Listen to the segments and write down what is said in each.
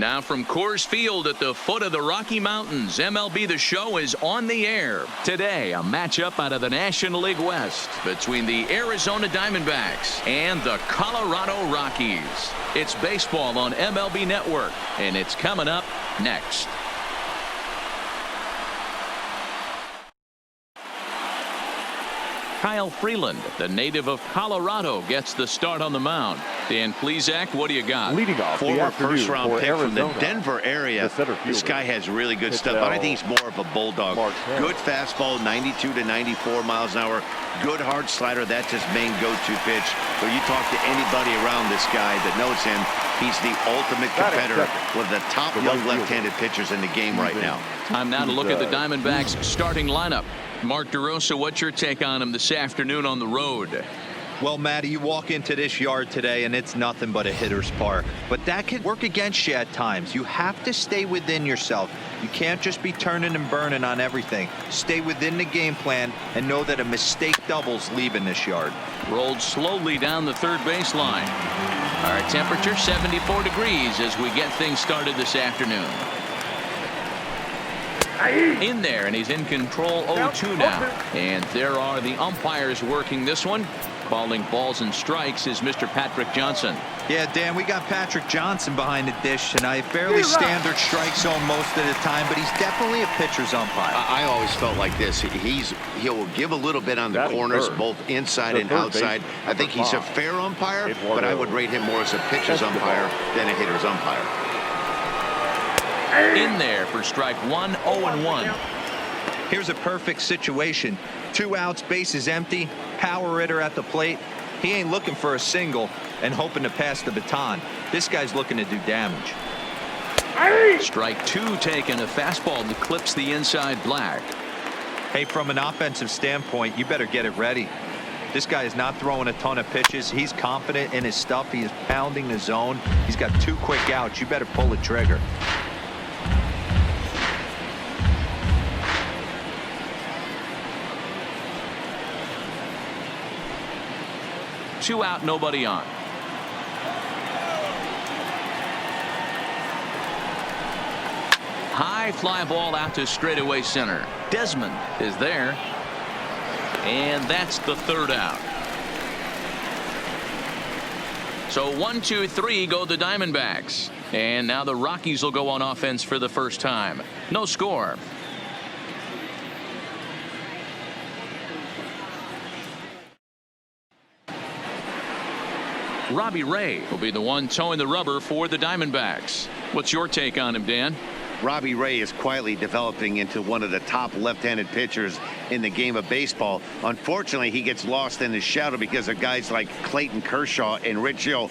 Now from Coors Field at the foot of the Rocky Mountains, MLB The Show is on the air. Today, a matchup out of the National League West between the Arizona Diamondbacks and the Colorado Rockies. It's baseball on MLB Network, and it's coming up next. Kyle Freeland, the native of Colorado, gets the start on the mound. Dan Plesac, what do you got? Leading off, former first-round pick from the Denver area. This guy has really good stuff, but I think he's more of a bulldog. Good fastball, 92 to 94 miles an hour. Good hard slider. That's his main go-to pitch. But you talk to anybody around this guy that knows him, he's the ultimate competitor, one of the top young left-handed pitchers in the game right now. Time now to look at the Diamondbacks starting lineup. Mark DeRosa, what's your take on him this afternoon on the road? Well, Matty, you walk into this yard today and it's nothing but a hitter's park. But that can work against you at times. You have to stay within yourself. You can't just be turning and burning on everything. Stay within the game plan and know that a mistake doubles leaving this yard. Rolled slowly down the third baseline. Our temperature 74 degrees as we get things started this afternoon. In there, and he's in control 0-2 now. And there are the umpires working this one. Calling balls and strikes is Mr. Patrick Johnson. Yeah, Dan, we got Patrick Johnson behind the dish tonight. Fairly standard strike zone most of the time, but he's definitely a pitcher's umpire. I always felt like this. He'll give a little bit on the corners, both inside and outside. I think he's a fair umpire, but I would rate him more as a pitcher's umpire than a hitter's umpire. In there for strike one, 0-1. Here's a perfect situation. 2 outs, bases empty, power hitter at the plate. He ain't looking for a single and hoping to pass the baton. This guy's looking to do damage. Strike 2 taken, a fastball that clips the inside black. Hey, from an offensive standpoint, you better get it ready. This guy is not throwing a ton of pitches. He's confident in his stuff. He is pounding the zone. He's got 2 quick outs. You better pull the trigger. Two out, nobody on. High fly ball out to straightaway center. Desmond is there. And that's the third out. So 1, 2, 3 go the Diamondbacks. And now the Rockies will go on offense for the first time. No score. Robbie Ray will be the one towing the rubber for the Diamondbacks. What's your take on him, Dan? Robbie Ray is quietly developing into one of the top left-handed pitchers in the game of baseball. Unfortunately, he gets lost in his shadow because of guys like Clayton Kershaw and Rich Hill.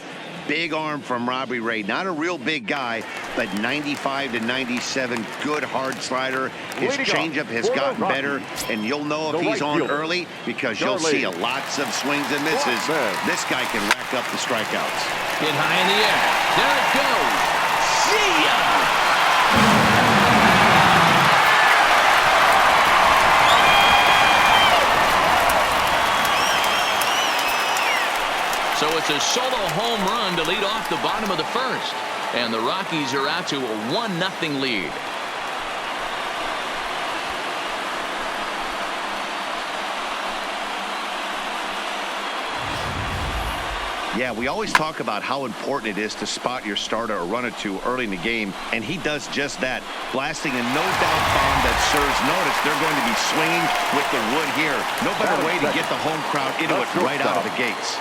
Big arm from Robbie Ray. Not a real big guy, but 95 to 97, good hard slider. His changeup has gotten better, and you'll know if he's on early because you'll see lots of swings and misses. This guy can rack up the strikeouts. Hit high in the air. There it goes. See ya! So it's a solo home run to lead off the bottom of the first. And the Rockies are out to a 1-0 lead. Yeah, we always talk about how important it is to spot your starter or run it to early in the game, and he does just that, blasting a no-doubt bomb that serves notice. They're going to be swinging with the wood here. No better way to get the home crowd into it right out of the gates.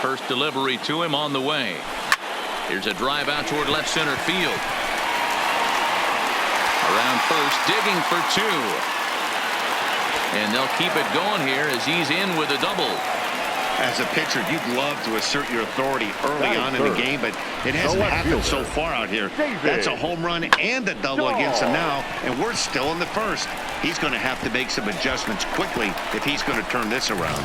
First delivery to him on the way. Here's a drive out toward left center field. Around first, digging for 2. And they'll keep it going here as he's in with a double. As a pitcher, you'd love to assert your authority early on in the game, but it hasn't happened so far out here. That's a home run and a double against him now, and we're still in the first. He's going to have to make some adjustments quickly if he's going to turn this around.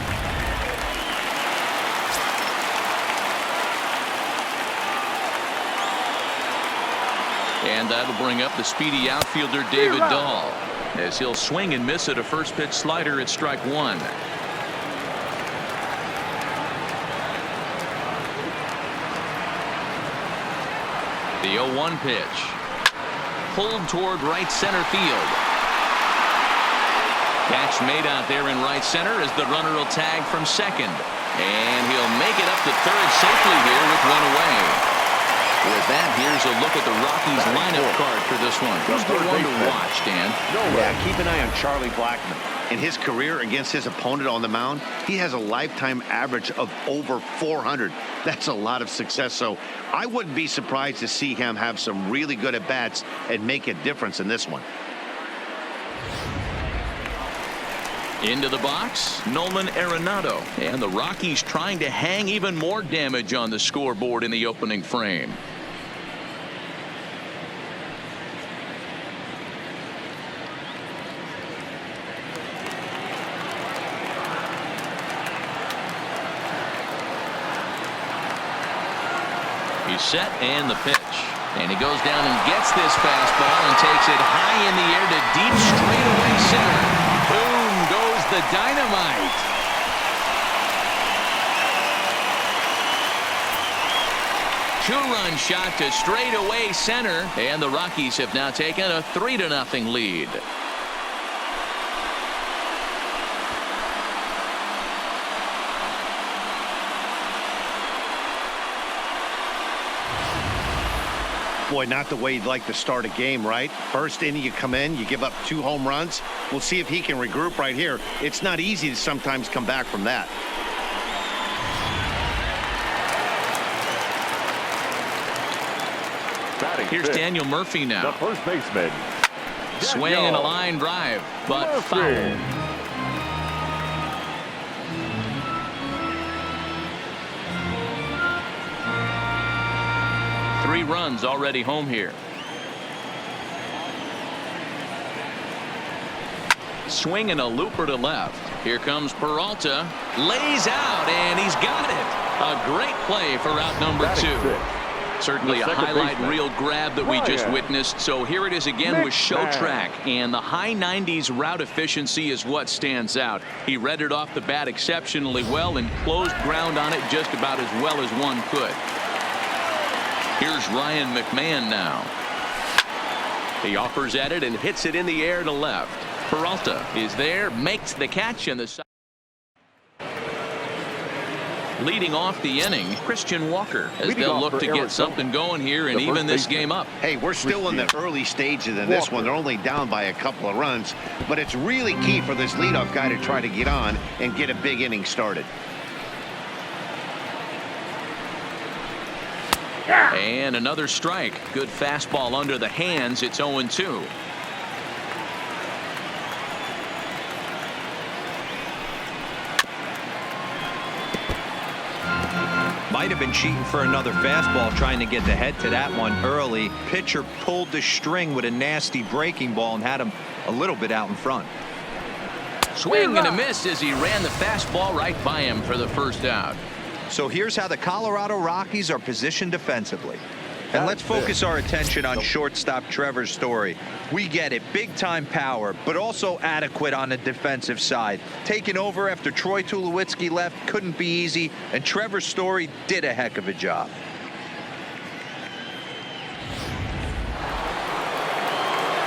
And that'll bring up the speedy outfielder David Dahl, as he'll swing and miss at a first pitch slider at strike one. The 0-1 pitch. Pulled toward right center field. Catch made out there in right center as the runner will tag from second. And he'll make it up to third safely here with one away. With that, here's a look at the Rockies lineup card for this one. Who's the one to watch, Dan? Yeah, keep an eye on Charlie Blackmon. In his career against his opponent on the mound, he has a lifetime average of over 400. That's a lot of success, so I wouldn't be surprised to see him have some really good at-bats and make a difference in this one. Into the box, Nolan Arenado. And the Rockies trying to hang even more damage on the scoreboard in the opening frame. He's set, and the pitch. And he goes down and gets this fastball and takes it high in the air to deep straightaway center. Boom goes the dynamite. Two-run shot to straightaway center, and the Rockies have now taken a 3-0 lead. Boy, not the way you'd like to start a game, right? First inning, you come in, you give up 2 home runs. We'll see if he can regroup right here. It's not easy to sometimes come back from that. Here's Daniel Murphy now. The first baseman. Swing and a line drive, but foul. Three runs already home here. Swing and a looper to left. Here comes Peralta. Lays out, and he's got it. A great play for out number 2. Certainly a highlight reel grab that we just witnessed. So here it is again with show track, and the high 90s route efficiency is what stands out. He read it off the bat exceptionally well and closed ground on it just about as well as one could. Here's Ryan McMahon now. He offers at it and hits it in the air to left. Peralta is there, makes the catch, and the side. Leading off the inning, Christian Walker, as they'll look to get something going here and even this game up. Hey, we're still in the early stages in this one. They're only down by a couple of runs, but it's really key for this leadoff guy to try to get on and get a big inning started. And another strike. Good fastball under the hands. It's 0-2. Might have been cheating for another fastball, trying to get the head to that one early. Pitcher pulled the string with a nasty breaking ball and had him a little bit out in front. Swing and a miss as he ran the fastball right by him for the first out. So here's how the Colorado Rockies are positioned defensively. And let's focus our attention on shortstop Trevor Story. We get it, big time power, but also adequate on the defensive side. Taking over after Troy Tulowitzki left couldn't be easy, and Trevor Story did a heck of a job.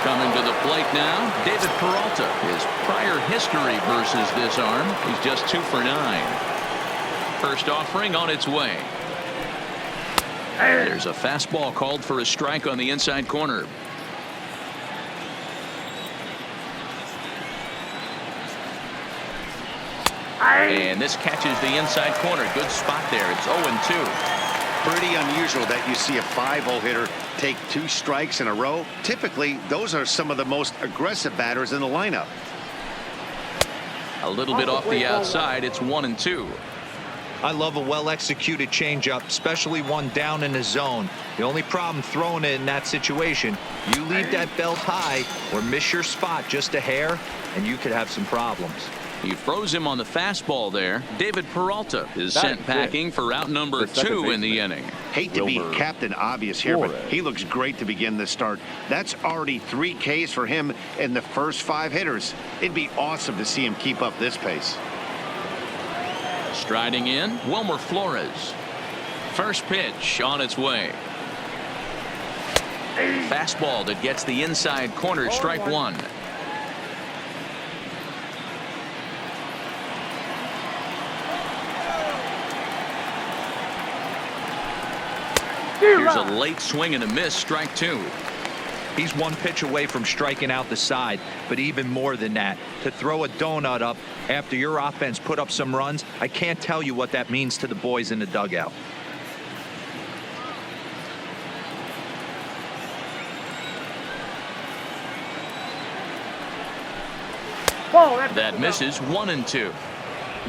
Coming to the plate now, David Peralta. His prior history versus this arm, he's just 2 for 9. First offering on its way. There's a fastball called for a strike on the inside corner. And this catches the inside corner. Good spot there. It's 0-2. Pretty unusual that you see a 5-hole hitter take 2 strikes in a row. Typically, those are some of the most aggressive batters in the lineup. A little bit off the outside. It's 1-2. I love a well-executed changeup, especially one down in the zone. The only problem throwing it in that situation, you leave that belt high or miss your spot just a hair, and you could have some problems. He throws him on the fastball there. David Peralta is sent packing for out number 2 in the inning. Hate to be Captain Obvious here, but he looks great to begin the start. That's already 3 Ks for him in the first 5 hitters. It'd be awesome to see him keep up this pace. Striding in, Wilmer Flores. First pitch on its way. Fastball that gets the inside corner, strike 1. Here's a late swing and a miss, strike 2. He's 1 pitch away from striking out the side, but even more than that, to throw a donut up after your offense put up some runs, I can't tell you what that means to the boys in the dugout. That misses, 1-2.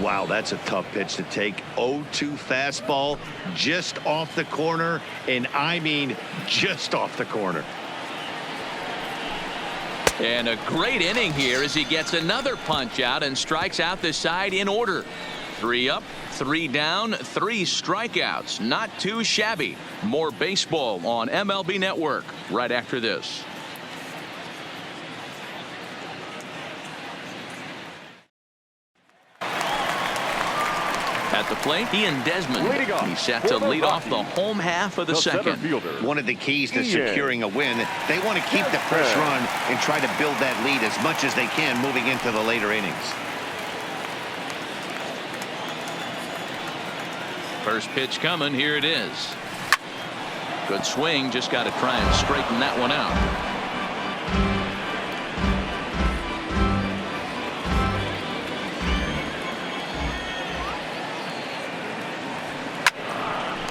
Wow, that's a tough pitch to take. 0-2 fastball just off the corner, and I mean just off the corner. And a great inning here as he gets another punch out and strikes out the side in order. 3 up, 3 down, 3 strikeouts. Not too shabby. More baseball on MLB Network right after this. At the plate, Ian Desmond. He's set to lead off the home half of the second. One of the keys to securing a win, they want to keep the first run and try to build that lead as much as they can moving into the later innings. First pitch coming. Here it is. Good swing. Just got to try and straighten that one out.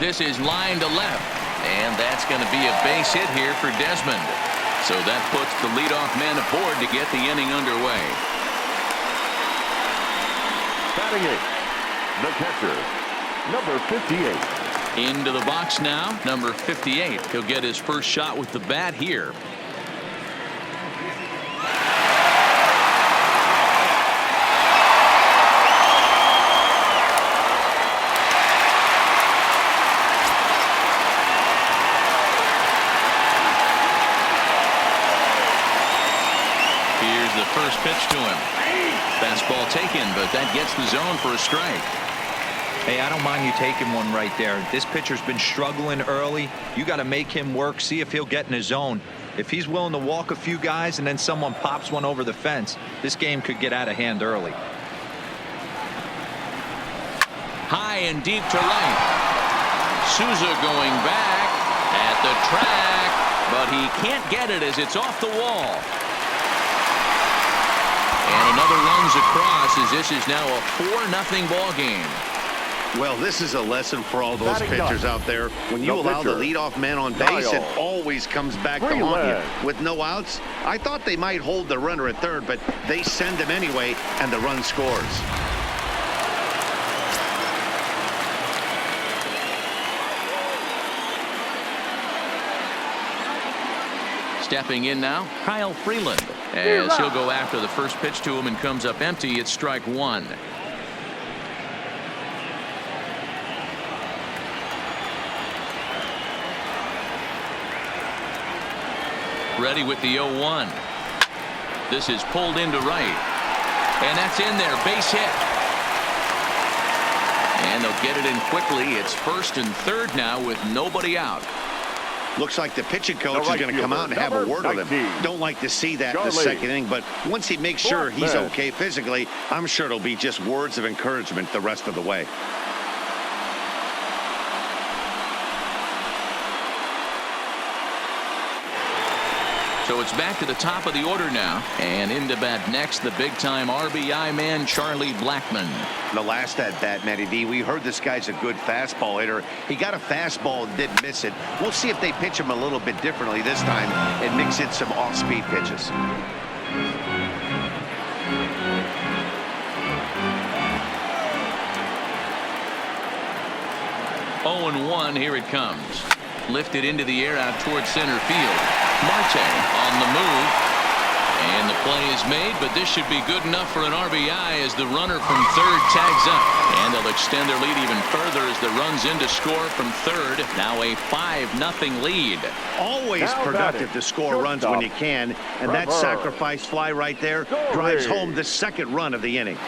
This is line to left, and that's going to be a base hit here for Desmond. So that puts the leadoff man aboard to get the inning underway. Batting 8, the catcher, number 58. Into the box now, number 58. He'll get his first shot with the bat here. First pitch to him. Fastball taken, but that gets the zone for a strike. Hey, I don't mind you taking one right there. This pitcher's been struggling early. You got to make him work, see if he'll get in his zone. If he's willing to walk a few guys and then someone pops one over the fence, this game could get out of hand early. High and deep to right. Souza going back at the track, but he can't get it as it's off the wall. And another runs across as this is now a 4-0 ball game. Well, this is a lesson for all those pitchers out there. When you allow the leadoff man on base, it always comes back to haunt you. With no outs, I thought they might hold the runner at third, but they send him anyway, and the run scores. Stepping in now, Kyle Freeland, as he'll go after the first pitch to him and comes up empty. It's strike 1. Ready with the 0-1. This is pulled into right, and that's in there, base hit. And they'll get it in quickly. It's first and third now with nobody out. Looks like the pitching coach is going to come out and have a word with him. Don't like to see that in the second inning, but once he makes sure he's okay physically, I'm sure it'll be just words of encouragement the rest of the way. So it's back to the top of the order now, and into bat next, the big-time RBI man, Charlie Blackmon. The last at bat, Matty D, we heard this guy's a good fastball hitter. He got a fastball and didn't miss it. We'll see if they pitch him a little bit differently this time and mix in some off-speed pitches. Oh, and 1, here it comes. Lifted into the air out towards center field. Marte on the move, And the play is made, but this should be good enough for an RBI as the runner from third tags up. And they'll extend their lead even further as the runs in to score from third. Now a 5-0 lead. Always Now productive batting, to score runs when you can. And that Trevor. sacrifice fly right there drives home the second run of the inning.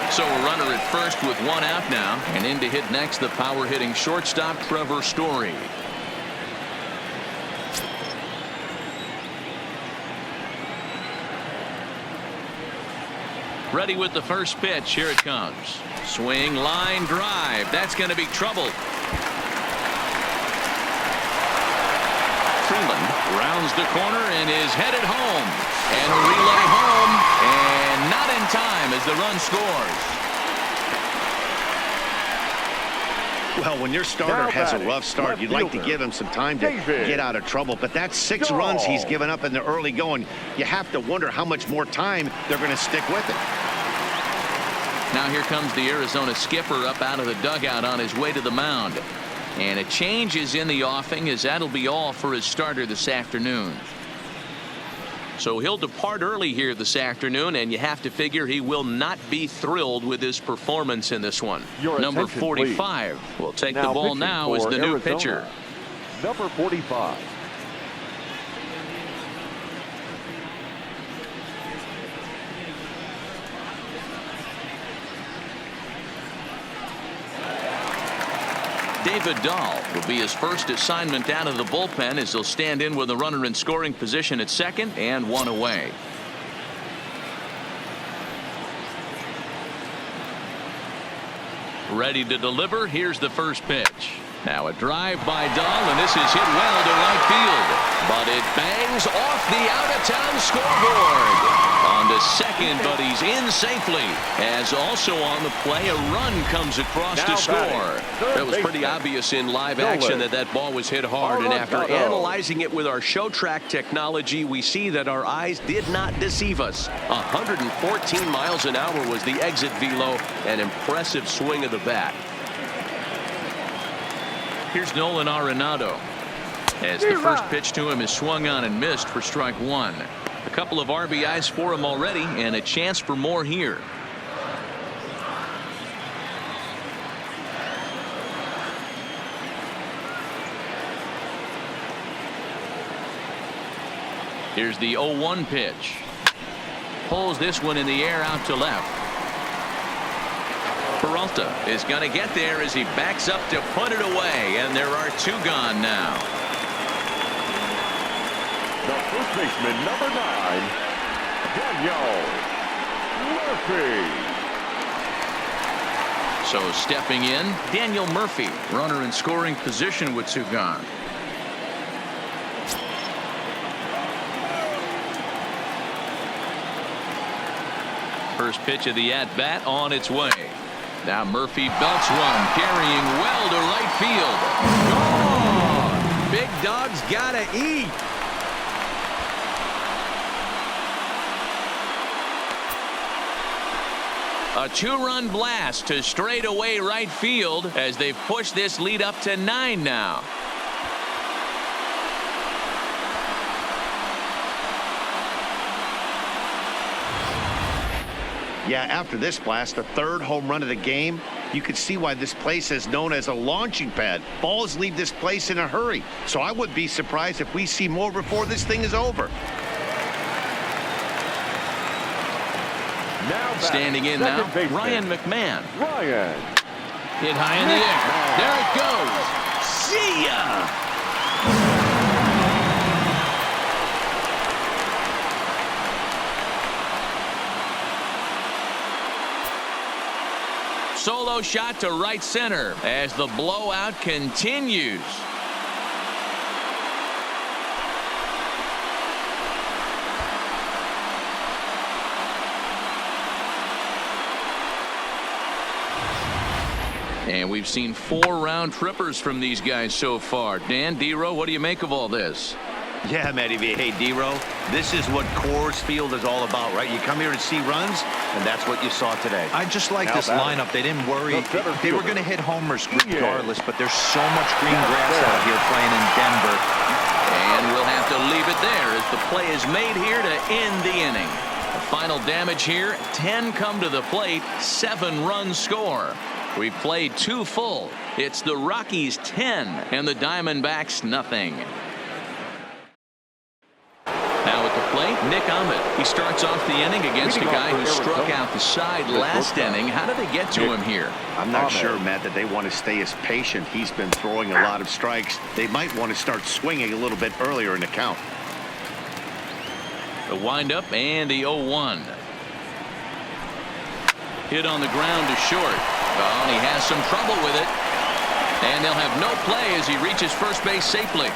So a runner at first with one out now. And in to hit next, the power hitting shortstop Trevor Story. Ready with the first pitch. Here it comes. Swing, line, drive. That's going to be trouble. Freeland rounds the corner and is headed home. And a relay home. And not in time as the run scores. Well, when your starter has a rough start, you'd like to give him some time to get out of trouble. But that's 6 runs he's given up in the early going. You have to wonder how much more time they're going to stick with it. Now here comes the Arizona skipper up out of the dugout on his way to the mound. And a change is in the offing as that'll be all for his starter this afternoon. So he'll depart early here this afternoon, and you have to figure he will not be thrilled with his performance in this one. Number 45 will take the ball now as the new pitcher. Number 45. David Dahl will be his first assignment out of the bullpen as he'll stand in with a runner in scoring position at second and one away. Ready to deliver. Here's the first pitch. Now a drive by Dahl, and this is hit well to right field. But it bangs off the out-of-town scoreboard. On to second, but he's in safely. As also on the play, a run comes across to score. That was pretty obvious in live action that ball was hit hard. And after analyzing it with our show track technology, we see that our eyes did not deceive us. 114 miles an hour was the exit velo. An impressive swing of the bat. Here's Nolan Arenado as the first pitch to him is swung on and missed for strike one. A couple of RBIs for him already and a chance for more here. Here's the 0-1 pitch. Pulls this one in the air out to left. Peralta is going to get there as he backs up to put it away, and there are 2 gone now. The first baseman, number 9, Daniel Murphy. So stepping in, Daniel Murphy, runner in scoring position with 2 gone. First pitch of the at-bat on its way. Now Murphy belts one, carrying well to right field. Gone! Big dog's gotta eat. A 2-run blast to straightaway right field as they've pushed this lead up to 9 now. Yeah, after this blast, the 3rd home run of the game, you could see why this place is known as a launching pad. Balls leave this place in a hurry. So I would be surprised if we see more before this thing is over. Now Standing in now, baseman, Ryan McMahon. Ryan. Hit high in the air. There it goes. See ya! Solo shot to right center as the blowout continues. And we've seen 4 round trippers from these guys so far. Dan, D-Row, what do you make of all this? Yeah, Matty V. Hey, D-Row, this is what Coors Field is all about, right? You come here to see runs, and that's what you saw today. I just like Now this batting. lineup. They didn't worry. The They were going to hit homers regardless, but there's so much green grass out here playing in Denver. And we'll have to leave it there as the play is made here to end the inning. The final damage here, 10 come to the plate, 7 runs score. We've played 2 full. It's the Rockies 10 and the Diamondbacks nothing. Now at the plate, Nick Ahmed. He starts off the inning against a guy who struck out the side last inning. How did they get to him here? I'm not sure, Matt, that they want to stay as patient. He's been throwing a lot of strikes. They might want to start swinging a little bit earlier in the count. The windup and the 0-1. Hit on the ground to short. Oh, and he has some trouble with it. And they'll have no play as he reaches first base safely.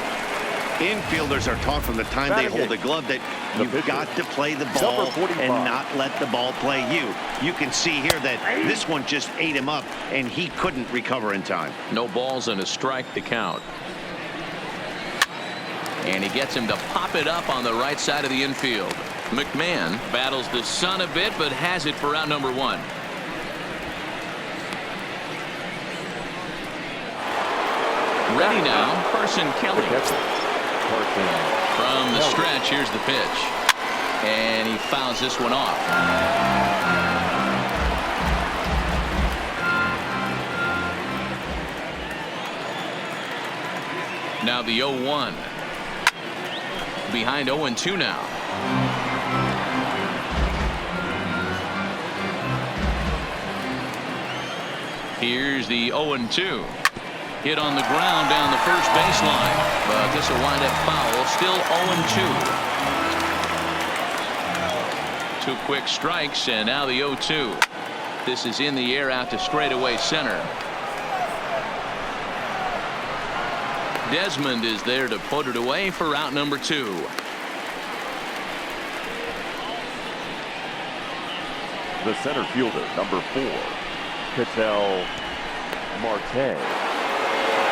Infielders are taught from the time they hold the glove that you've got to play the ball and not let the ball play you. You can see here that this one just ate him up, and he couldn't recover in time. No balls and a strike to count. And he gets him to pop it up on the right side of the infield. McMahon battles the sun a bit, but has it for out number 1. Ready now, Carson Kelly. From the stretch, here's the pitch. And he fouls this one off. Now the 0-1. Behind 0-2 now. Here's the 0-2. Hit on the ground down the first baseline, but this will wind up foul. Still 0-2. 2 quick strikes, and now the 0-2. This is in the air out to straightaway center. Desmond is there to put it away for out number 2. The center fielder, number 4, Ketel Marte.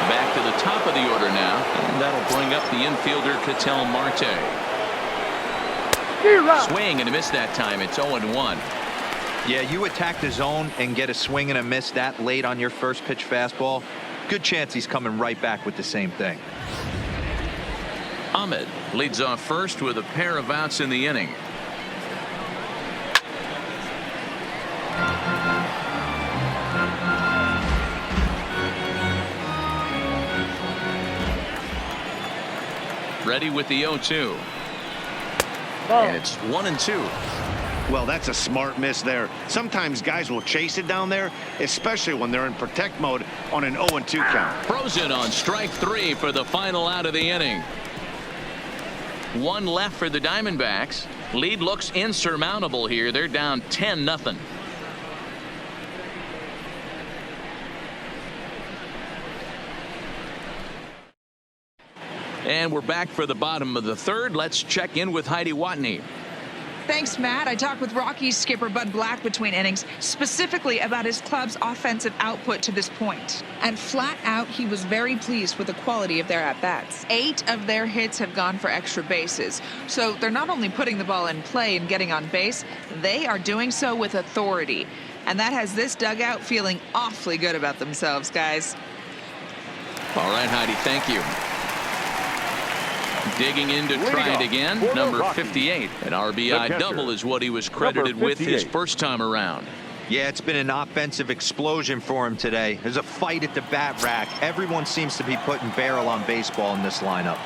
Back to the top of the order now, and that'll bring up the infielder Ketel Marte. Swing and a miss that time. It's 0-1. Yeah, you attack the zone and get a swing and a miss that late on your first pitch fastball. Good chance he's coming right back with the same thing. Ahmed leads off first with a pair of outs in the inning. Ready with the 0-2. And it's 1-2. Well, that's a smart miss there. Sometimes guys will chase it down there, especially when they're in protect mode on an 0-2 count. Frozen on strike 3 for the final out of the inning. 1 left for the Diamondbacks. Lead looks insurmountable here. They're down 10-0. And we're back for the bottom of the 3rd. Let's check in with Heidi Watney. Thanks, Matt. I talked with Rockies skipper Bud Black between innings, specifically about his club's offensive output to this point. And flat out, he was very pleased with the quality of their at-bats. 8 of their hits have gone for extra bases. So they're not only putting the ball in play and getting on base, they are doing so with authority. And that has this dugout feeling awfully good about themselves, guys. All right, Heidi, thank you. Digging in to try it again, number 58. An RBI double is what he was credited with his first time around. Yeah, it's been an offensive explosion for him today. There's a fight at the bat rack. Everyone seems to be putting barrel on baseball in this lineup.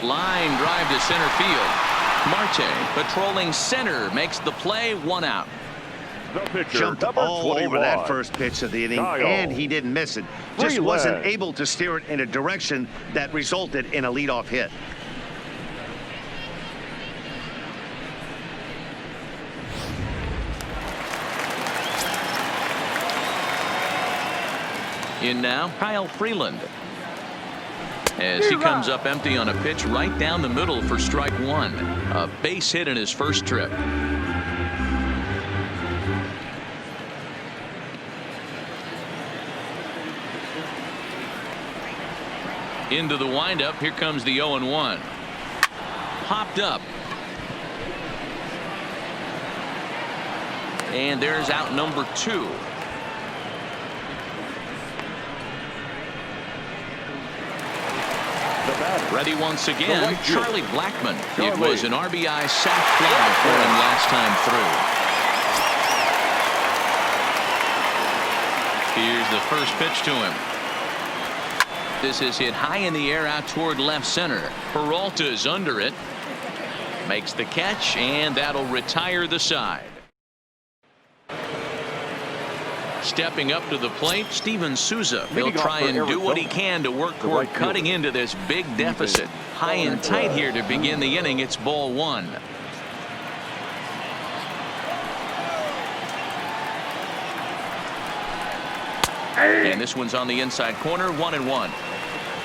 Line drive to center field. Marte patrolling center makes the play, 1 out. The pitcher, Jumped number all 21. over that first pitch of the inning, and he didn't miss it. Just wasn't able to steer it in a direction that resulted in a leadoff hit. In now, Kyle Freeland. As he comes up empty on a pitch right down the middle for strike 1. A base hit in his first trip. Into the windup. Here comes the 0-1. Popped up. And there's out number 2. Ready once again, Charlie Blackmon. It was an RBI sac fly for him last time through. Here's the first pitch to him. This is hit high in the air out toward left center. Peralta's under it. Makes the catch, and that'll retire the side. Stepping up to the plate, Steven Souza. He'll try and do what he can to work toward cutting into this big deficit. High and tight here to begin the inning. It's ball 1. And this one's on the inside corner, 1-1.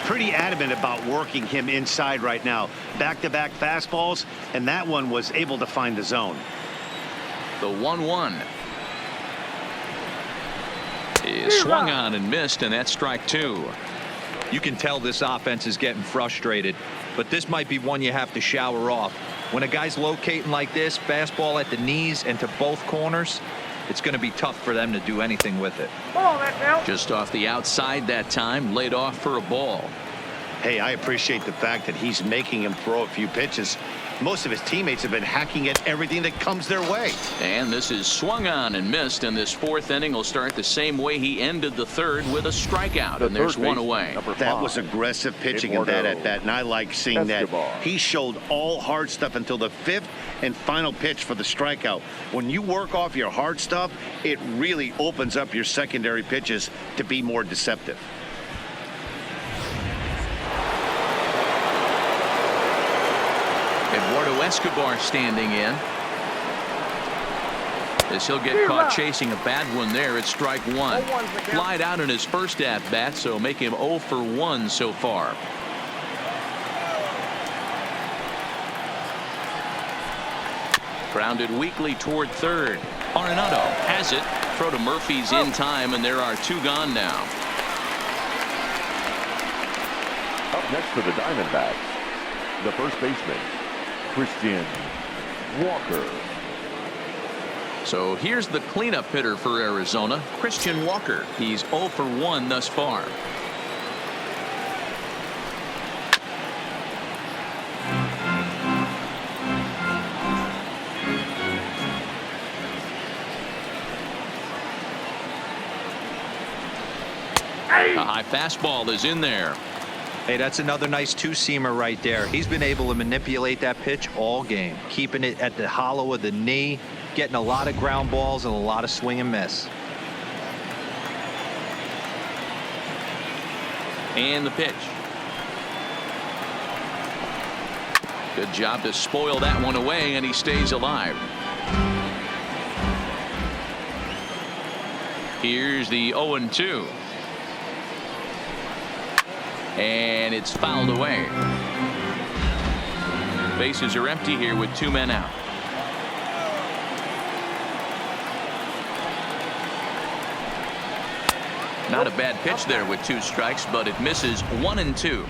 Pretty adamant about working him inside right now. Back-to-back fastballs, and that one was able to find the zone. The 1-1 is swung on and missed, and that's strike 2. You can tell this offense is getting frustrated, but this might be one you have to shower off. When a guy's locating like this, fastball at the knees and to both corners, it's going to be tough for them to do anything with it. Just off the outside that time, laid off for a ball. Hey, I appreciate the fact that he's making him throw a few pitches. Most of his teammates have been hacking at everything that comes their way. And this is swung on and missed, and this 4th inning will start the same way he ended the 3rd with a strikeout, and there's one away. That was aggressive pitching and bad at that, and I like seeing that. He showed all hard stuff until the 5th and final pitch for the strikeout. When you work off your hard stuff, it really opens up your secondary pitches to be more deceptive. Eduardo Escobar standing in. As he'll get caught chasing a bad one there at strike 1. Flied out in his first at bat, so make him 0 for 1 so far. Grounded weakly toward 3rd. Arenado has it. Throw to Murphy's in time, and there are 2 gone now. Up next for the Diamondbacks, the first baseman, Christian Walker. So here's the cleanup hitter for Arizona, Christian Walker. He's 0 for 1 thus far. A high fastball is in there. Hey, that's another nice 2-seamer right there. He's been able to manipulate that pitch all game, keeping it at the hollow of the knee, getting a lot of ground balls and a lot of swing and miss. And the pitch. Good job to spoil that one away, and he stays alive. Here's the 0-2. And it's fouled away. Bases are empty here with 2 men out. Not a bad pitch there with 2 strikes, but it misses 1-2.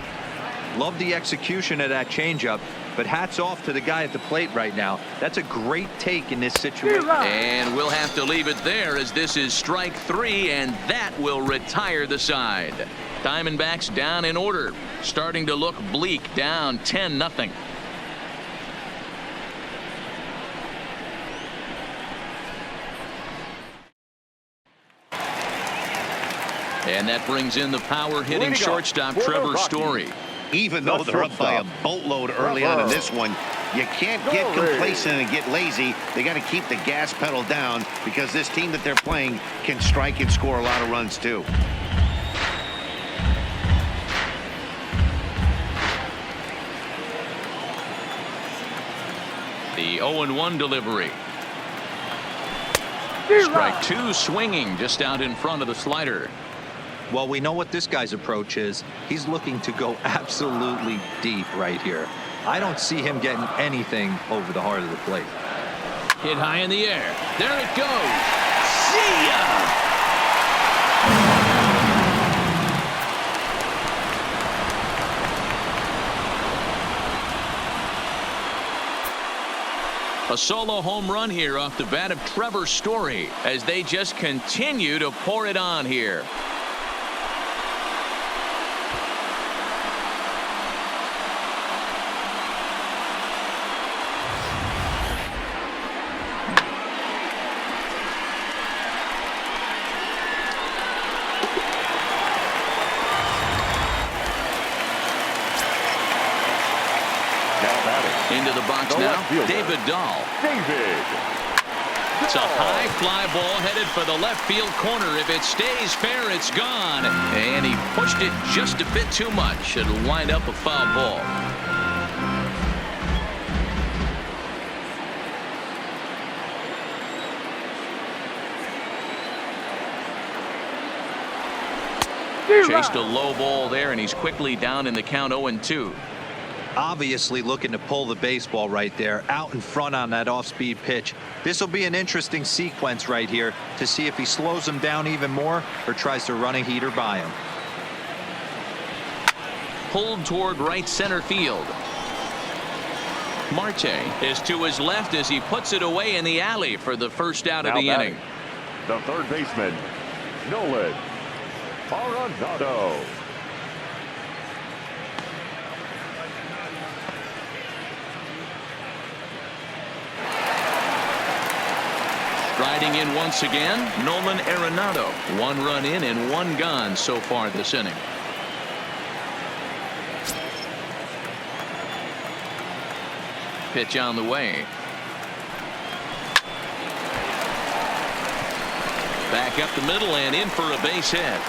Love the execution of that changeup, but hats off to the guy at the plate right now. That's a great take in this situation. And we'll have to leave it there, as this is strike 3, and that will retire the side. Diamondbacks down in order, starting to look bleak, down 10-0. And that brings in the power hitting shortstop Trevor Story. Even though they're up by a boatload early on in this one, you can't get complacent and get lazy. They got to keep the gas pedal down, because this team that they're playing can strike and score a lot of runs too. The 0-1 delivery. Strike 2 swinging just out in front of the slider. Well, we know what this guy's approach is. He's looking to go absolutely deep right here. I don't see him getting anything over the heart of the plate. Hit high in the air. There it goes. See ya! A solo home run here off the bat of Trevor Story as they just continue to pour it on here. Into the box now, David Dahl. It's a high fly ball headed for the left field corner. If it stays fair, it's gone. And he pushed it just a bit too much. It'll wind up a foul ball. Chased a low ball there, and he's quickly down in the count 0-2. Obviously looking to pull the baseball right there out in front on that off-speed pitch. This will be an interesting sequence right here to see if he slows him down even more or tries to run a heater by him. Pulled toward right center field. Marte is to his left as he puts it away in the alley for the first out of the inning. The third baseman, Nolan Arenado. Striding in once again, Nolan Arenado. 1 run in and 1 gone so far this inning. Pitch on the way. Back up the middle and in for a base hit.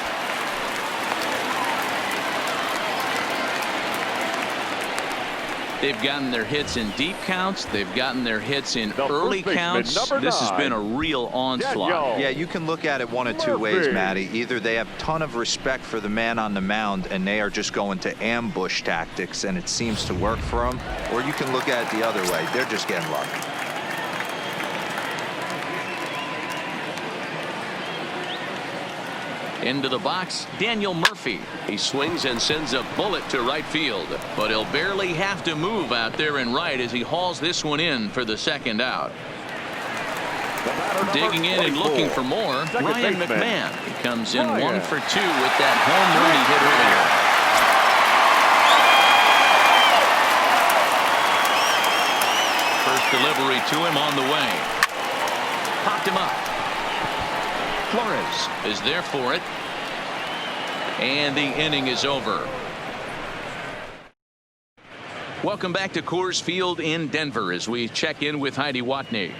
They've gotten their hits in deep counts. They've gotten their hits in early counts. This has been a real onslaught. Yeah, you can look at it one of two ways, Matty. Either they have a ton of respect for the man on the mound and they are just going to ambush tactics and it seems to work for them, or you can look at it the other way. They're just getting lucky. Into the box, Daniel Murphy. He swings and sends a bullet to right field, but he'll barely have to move out there in right as he hauls this one in for the second out. Digging in and looking for more, Ryan McMahon. He comes in 1 for 2 with that home run he hit earlier. First delivery to him on the way. Popped him up. Flores is there for it. And the inning is over. Welcome back to Coors Field in Denver as we check in with Heidi Watney.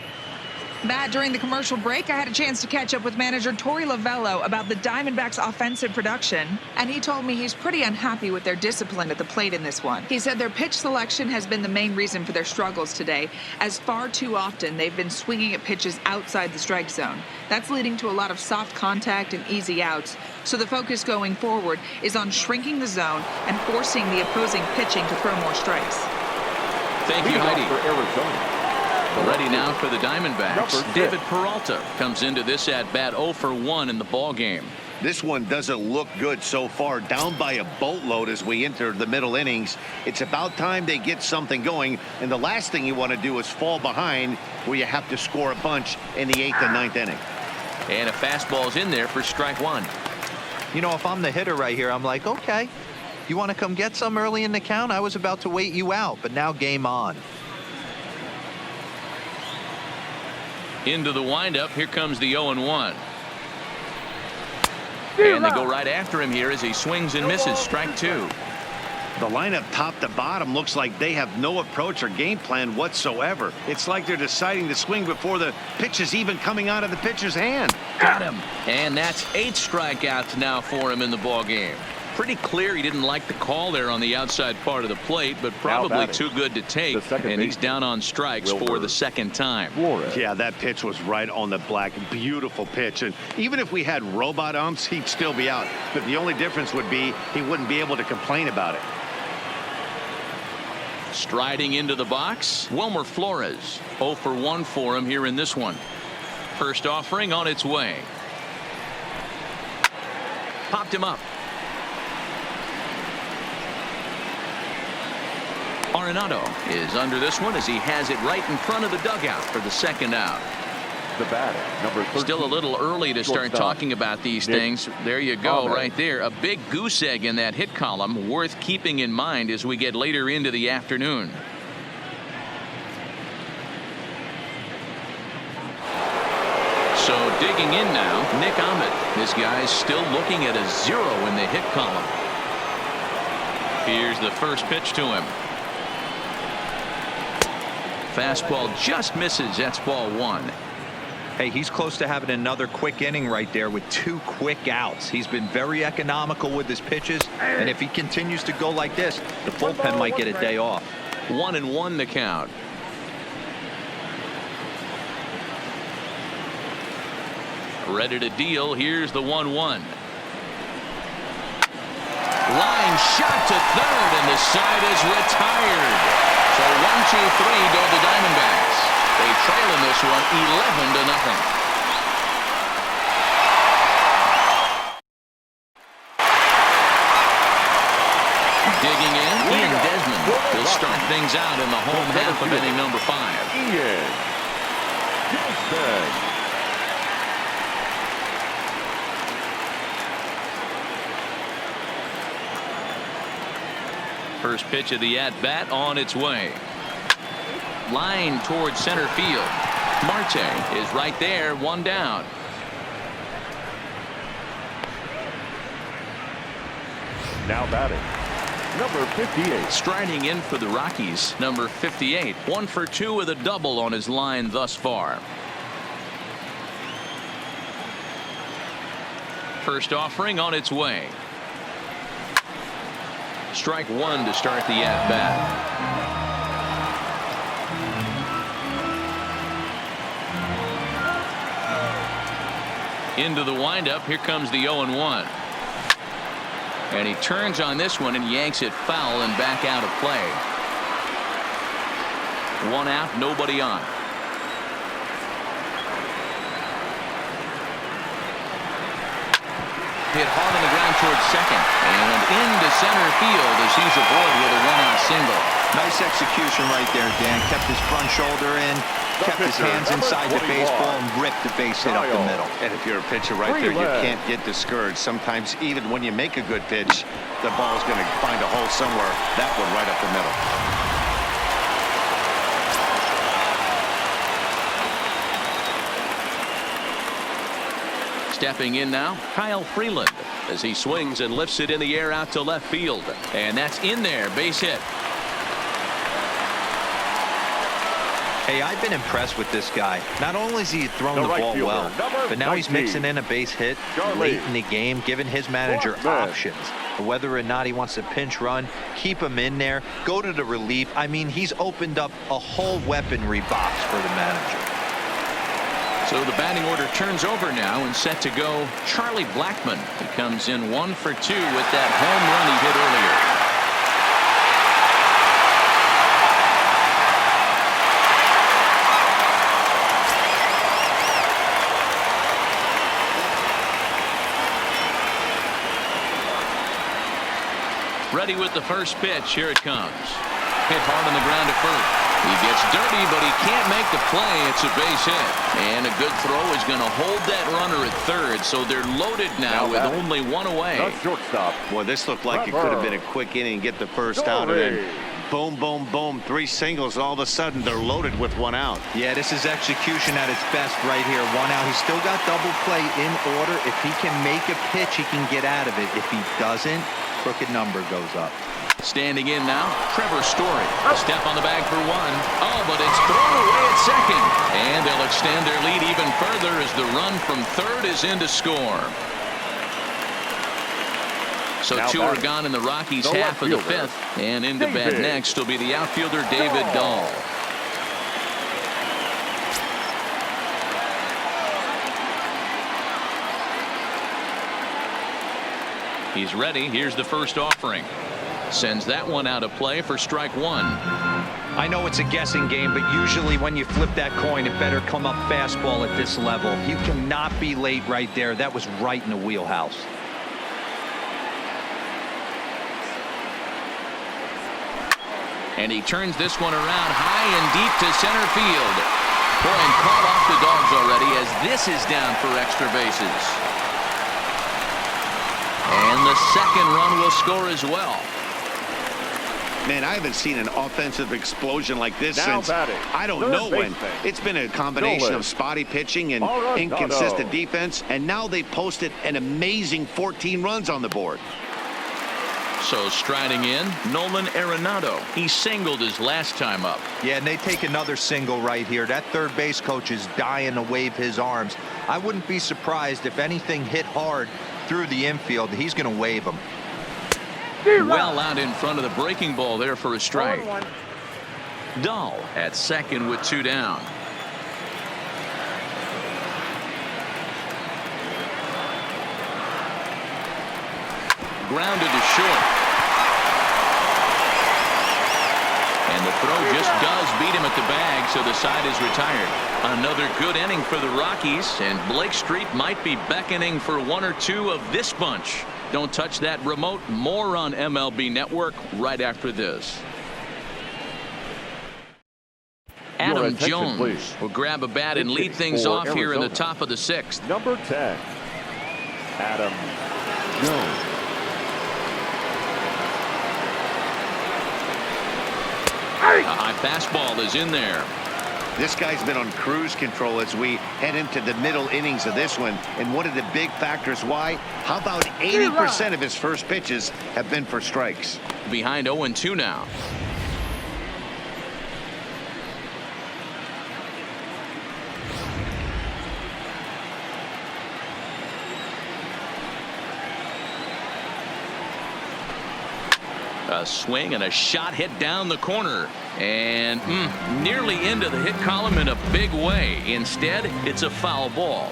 Matt, during the commercial break, I had a chance to catch up with manager Torey Lovello about the Diamondbacks' offensive production, and he told me he's pretty unhappy with their discipline at the plate in this one. He said their pitch selection has been the main reason for their struggles today, as far too often they've been swinging at pitches outside the strike zone. That's leading to a lot of soft contact and easy outs, so the focus going forward is on shrinking the zone and forcing the opposing pitching to throw more strikes. Thank you, Heidi. For Arizona. Ready now for the Diamondbacks. David Peralta comes into this at-bat 0 for 1 in the ball game. This one doesn't look good so far, down by a boatload as we enter the middle innings. It's about time they get something going, and the last thing you want to do is fall behind where you have to score a bunch in the 8th and 9th inning. And a fastball's in there for strike 1. You know, if I'm the hitter right here, I'm like, okay, you want to come get some early in the count? I was about to wait you out, but now game on. Into the windup. Here comes the 0-1. And they go right after him here as he swings and misses. Strike 2. The lineup top to bottom looks like they have no approach or game plan whatsoever. It's like they're deciding to swing before the pitch is even coming out of the pitcher's hand. Got him. And that's 8 strikeouts now for him in the ball game. Pretty clear he didn't like the call there on the outside part of the plate, but probably too good to take, and he's down on strikes for the second time. Yeah, that pitch was right on the black. Beautiful pitch, and even if we had robot umps, he'd still be out, but the only difference would be he wouldn't be able to complain about it. Striding into the box, Wilmer Flores. 0 for 1 for him here in this one. First offering on its way. Popped him up. Arenado is under this one as he has it right in front of the dugout for the second out. The batter, number 13. Still a little early to start talking about these things. There you go, right there. A big goose egg in that hit column, worth keeping in mind as we get later into the afternoon. So digging in now, Nick Ahmed. This guy's still looking at a 0 in the hit column. Here's the first pitch to him. Fastball just misses. That's ball 1. Hey, he's close to having another quick inning right there with 2 quick outs. He's been very economical with his pitches, and if he continues to go like this, the bullpen might get a day off. 1-1 the count. Ready to deal. Here's the 1-1. Line shot to third, and the side is retired. So 1-2-3 go the Diamondbacks. They trail in this one 11-0. Digging in, Ian Desmond will start things out in the home half of inning number 5. Ian Desmond. First pitch of the at-bat on its way. Line towards center field. Marte is right there, 1 down. Now batting, number 58. Striding in for the Rockies, number 58. 1 for 2 with a double on his line thus far. First offering on its way. Strike 1 to start the at-bat. Into the windup. Here comes the 0-1. And he turns on this one and yanks it foul and back out of play. 1 out, nobody on. Hit hard on the ground towards second and into center field as he's aboard with a 1-out single. Nice execution right there, Dan. Kept his front shoulder in, kept his hands inside the baseball, and ripped the base hit up the middle. And if you're a pitcher right there, you can't get discouraged. Sometimes even when you make a good pitch, the ball's going to find a hole somewhere. That one right up the middle. Stepping in now, Kyle Freeland as he swings and lifts it in the air out to left field. And that's in there, base hit. Hey, I've been impressed with this guy. Not only is he throwing the ball well, but now he's mixing in a base hit late in the game, giving his manager options. Whether or not he wants to pinch run, keep him in there, go to the relief. I mean, he's opened up a whole weaponry box for the manager. So the batting order turns over now and set to go Charlie Blackmon. He comes in 1 for 2 with that home run he hit earlier. Ready with the first pitch. Here it comes. Hit hard on the ground to first. He gets dirty, but he can't make the play. It's a base hit. And a good throw is going to hold that runner at third. So they're loaded now with only 1 away. The shortstop. Boy, this looked like it could have been a quick inning and get the first out. And then boom, boom, boom. 3 singles. All of a sudden, they're loaded with 1 out. Yeah, this is execution at its best right here. 1 out. He's still got double play in order. If he can make a pitch, he can get out of it. If he doesn't, crooked number goes up. Standing in now, Trevor Story. A step on the bag for 1. Oh, but it's thrown away at second. And they'll extend their lead even further as the run from third is in to score. So now 2 are gone in the Rockies' half of the 5th. And into bat next will be the outfielder David Dahl. He's ready. Here's the first offering. Sends that one out of play for strike 1. I know it's a guessing game, but usually when you flip that coin, it better come up fastball at this level. You cannot be late right there. That was right in the wheelhouse. And he turns this one around high and deep to center field. Boy, and caught off the Dogs already as this is down for extra bases. And the second run will score as well. Man, I haven't seen an offensive explosion like this Now since batting, I don't third know when. baseman, It's been a combination Nolan of spotty pitching and Arenado. inconsistent defense, and now they posted an amazing 14 runs on the board. So striding in, Nolan Arenado. He singled his last time up. Yeah, and they take another single right here. That third base coach is dying to wave his arms. I wouldn't be surprised if anything hit hard through the infield. He's going to wave them. Well out in front of the breaking ball there for a strike. Dahl at second with 2 down. Grounded to short. And the throw just does beat him at the bag, so the side is retired. Another good inning for the Rockies, and Blake Street might be beckoning for 1 or 2 of this bunch. Don't touch that remote. More on MLB Network right after this. Adam Jones please. will grab a bat and lead things for off here in the Arizona. top of the 6th. Number 10, Adam Jones. A high fastball is in there. This guy's been on cruise control as we head into the middle innings of this one. And one of the big factors why, how about 80% of his first pitches have been for strikes? Behind 0-2 now. A swing and a shot hit down the corner. And nearly into the hit column in a big way. Instead, it's a foul ball.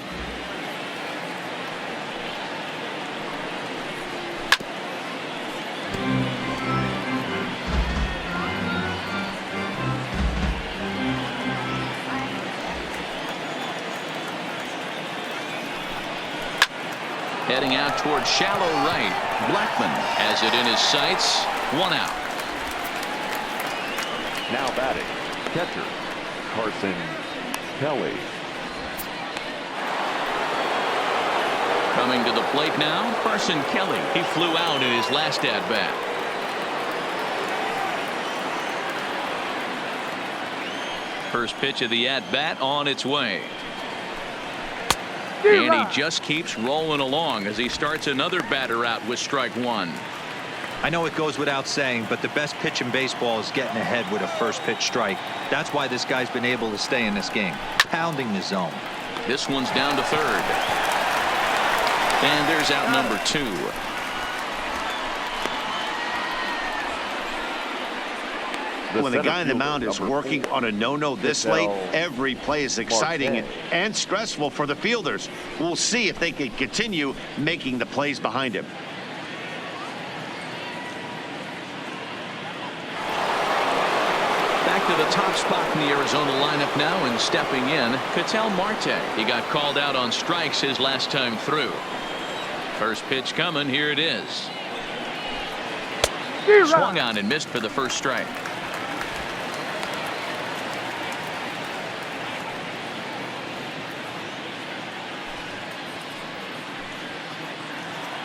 Heading out towards shallow right. Blackman has it in his sights. 1 out. Now batting, catcher, Carson Kelly. Coming to the plate now, Carson Kelly. He flew out in his last at-bat. First pitch of the at-bat on its way. And he just keeps rolling along as he starts another batter out with strike 1. I know it goes without saying, but the best pitch in baseball is getting ahead with a first pitch strike. That's why this guy's been able to stay in this game, pounding the zone. This one's down to third. And there's out number 2. When the guy in the mound is working on a no-no this late, every play is exciting and stressful for the fielders. We'll see if they can continue making the plays behind him. Back to the top spot in the Arizona lineup now, and stepping in, Ketel Marte. He got called out on strikes his last time through. First pitch coming. Here it is. Swung on and missed for the first strike.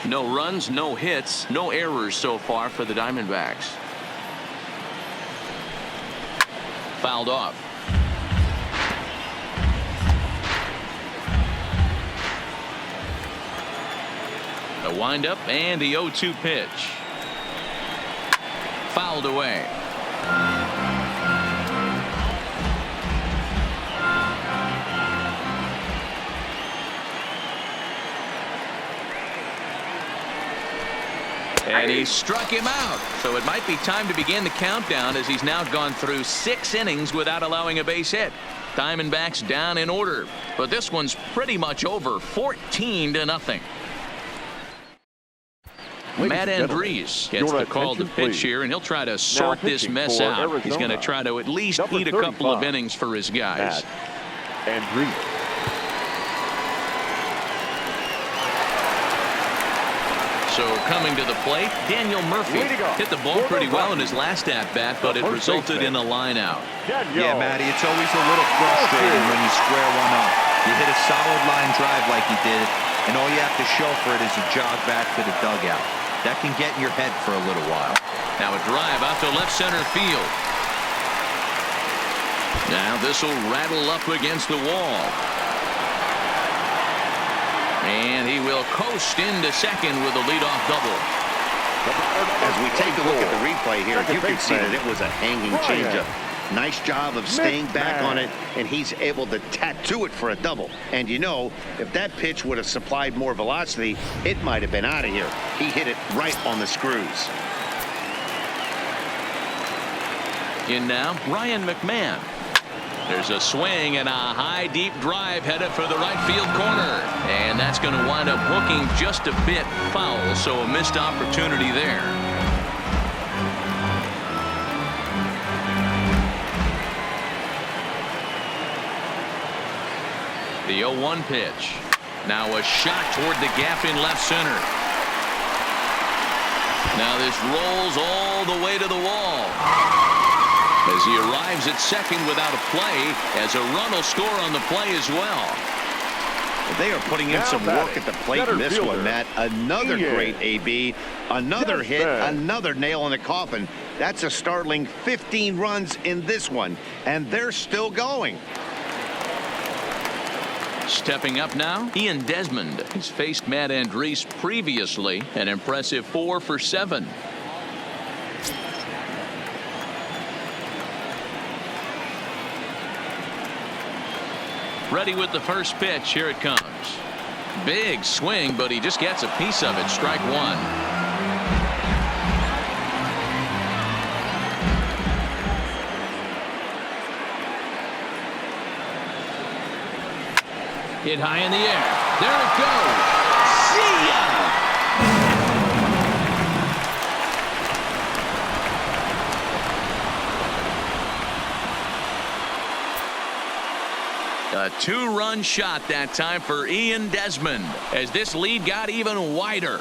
No runs, no hits, no errors so far for the Diamondbacks. Fouled off. The windup and the 0-2 pitch. Fouled away. And he struck him out. So it might be time to begin the countdown as he's now gone through 6 innings without allowing a base hit. Diamondbacks down in order. But this one's pretty much over, 14-0. Matt Andriese gets the call to pitch here, and he'll try to sort this mess out. He's going to try to at least eat a couple of innings for his guys. Matt Andriese. So coming to the plate, Daniel Murphy hit the ball pretty well in his last at-bat, but it resulted in a line-out. Yeah, Matty, it's always a little frustrating when you square one up. You hit a solid line drive like you did, and all you have to show for it is a jog back to the dugout. That can get in your head for a little while. Now a drive out to left center field. Now this will rattle up against the wall. And he will coast into second with a leadoff double. As we take a look at the replay here, you can see that it was a hanging changeup. Nice job of staying back on it, and he's able to tattoo it for a double. And you know, if that pitch would have supplied more velocity, it might have been out of here. He hit it right on the screws. In now, Ryan McMahon. There's a swing and a high deep drive headed for the right field corner, and that's going to wind up hooking just a bit foul, so a missed opportunity there. The 0-1 pitch. Now a shot toward the gap in left center. Now this rolls all the way to the wall as he arrives at second without a play, as a run will score on the play as well. They are putting in some work at the plate in this one, Matt. Another great AB, another hit, another nail in the coffin. That's a startling 15 runs in this one, and they're still going. Stepping up now, Ian Desmond. He's faced Matt Andriese previously, an impressive 4 for 7. Ready with the first pitch. Here it comes. Big swing, but he just gets a piece of it. Strike one. Hit high in the air. There it goes. See ya! A 2-run shot that time for Ian Desmond as this lead got even wider.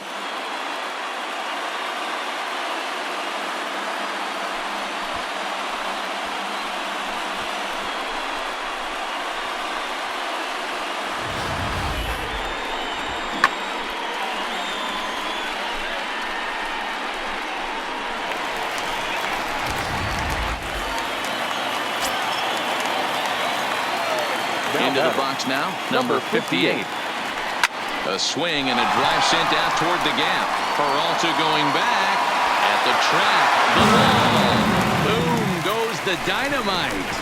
Into the box now, number 58. A swing and a drive sent out toward the gap. Peralta going back at the track. The ball. Boom goes the dynamite.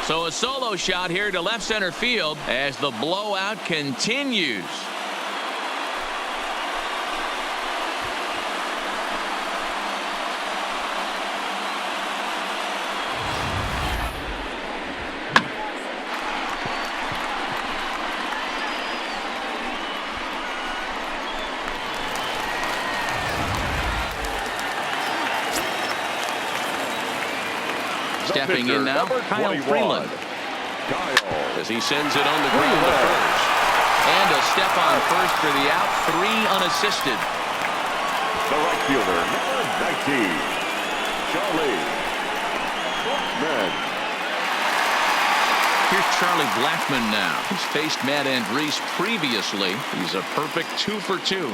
So a solo shot here to left center field as the blowout continues. Stepping in now, Kyle Freeland. As he sends it on the ground to first. And a step on first for the out, 3 unassisted. The right fielder, number 19, Charlie Blackmon. Here's Charlie Blackmon now. He's faced Matt Andriese previously. He's a perfect 2 for 2.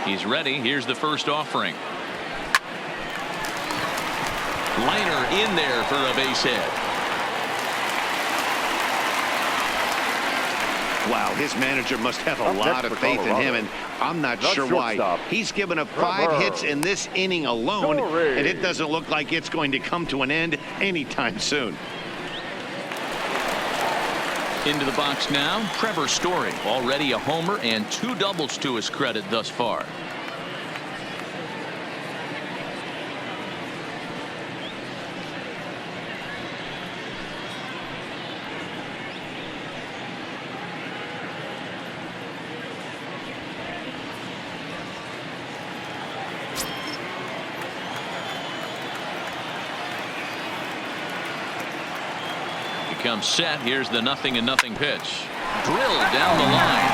He's ready. Here's the first offering. Liner in there for a base hit. Wow, his manager must have a lot of faith in him, and I'm not sure why. He's given up 5 hits in this inning alone, and it doesn't look like it's going to come to an end anytime soon. Into the box now, Trevor Story. Already a homer and 2 doubles to his credit thus far. comes set. Here's the 0-0 pitch. Drilled down the line.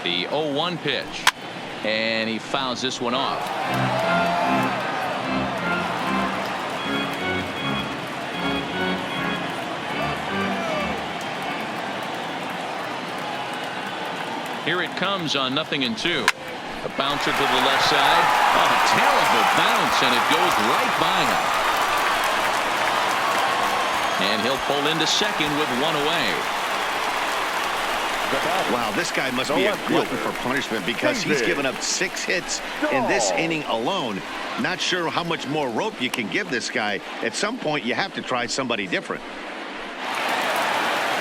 The 0-1 pitch, and he fouls this one off. Here it comes on 0-2. A bouncer to the left side. Oh, a terrible bounce, and it goes right by him. And he'll pull into second with one away. Wow, this guy must be a glutton for punishment because he's given up 6 hits in this inning alone. Not sure how much more rope you can give this guy. At some point, you have to try somebody different.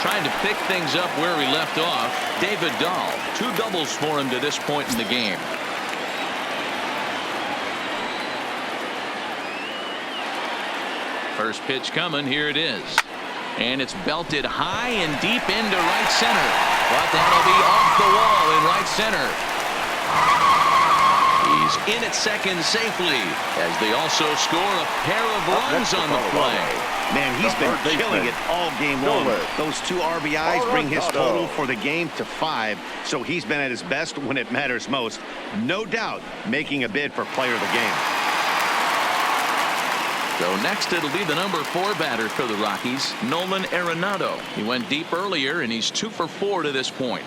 Trying to pick things up where he left off. David Dahl, 2 doubles for him to this point in the game. First pitch coming. Here it is. And it's belted high and deep into right center. But that'll be off the wall in right center. He's in at second safely as they also score a pair of runs on the play. Man, he's been killing it all game long. Those 2 RBIs bring his total for the game to 5. So he's been at his best when it matters most. No doubt making a bid for player of the game. So next it'll be the number 4 batter for the Rockies, Nolan Arenado. He went deep earlier and he's 2 for 4 to this point.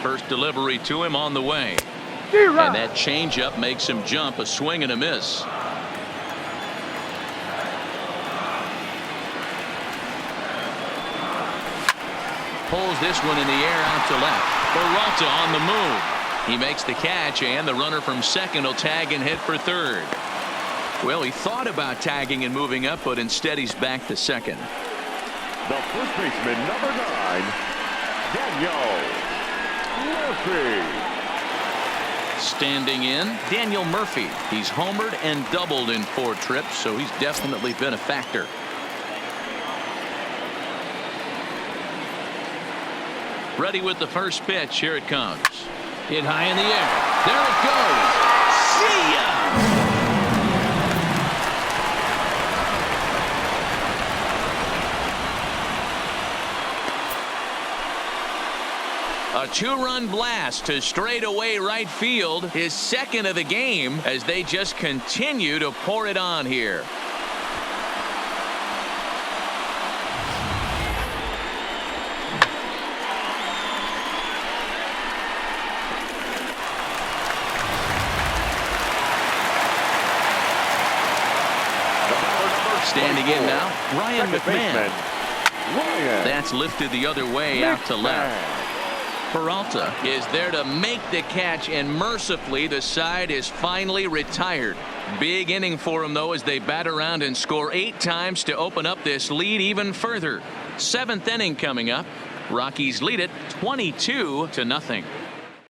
First delivery to him on the way. And that changeup makes him jump. A swing and a miss. Pulls this one in the air out to left. Peralta on the move. He makes the catch, and the runner from second will tag and hit for third. Well, he thought about tagging and moving up, but instead he's back to second. The first baseman, number 9, Daniel Murphy. Standing in, Daniel Murphy. He's homered and doubled in 4 trips, so he's definitely been a factor. Ready with the first pitch. Here it comes. Hit high in the air. There it goes. See ya! A 2-run blast to straightaway right field. His second of the game as they just continue to pour it on here. Standing in now, Ryan McMahon. That's lifted the other way out to left. Peralta is there to make the catch, and mercifully the side is finally retired. Big inning for him, though, as they bat around and score 8 times to open up this lead even further. 7th inning coming up. Rockies lead it 22-0.